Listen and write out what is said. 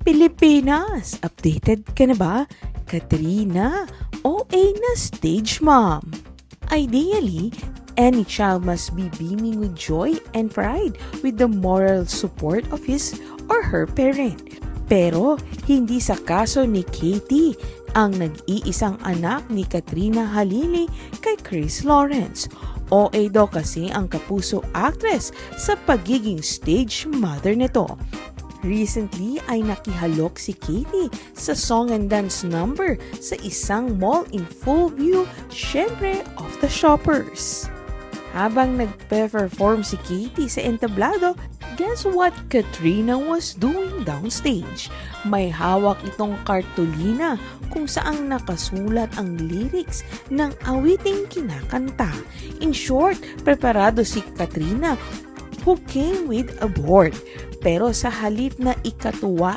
Pilipinas, updated ka na ba? Katrina, OA na stage mom. Ideally, any child must be beaming with joy and pride with the moral support of his or her parent. Pero hindi sa kaso ni Katie, ang nag-iisang anak ni Katrina Halili kay Chris Lawrence. OA daw kasi ang kapuso actress sa pagiging stage mother nito. Recently ay nakihalok si Katie sa song and dance number sa isang mall in full view, syempre of the shoppers. Habang nagpe-perform si Katie sa entablado, guess what Katrina was doing downstage? May hawak itong kartulina kung saang nakasulat ang lyrics ng awiting kinakanta. In short, preparado si Katrina who came with a board. Pero sa halip na ikatuwa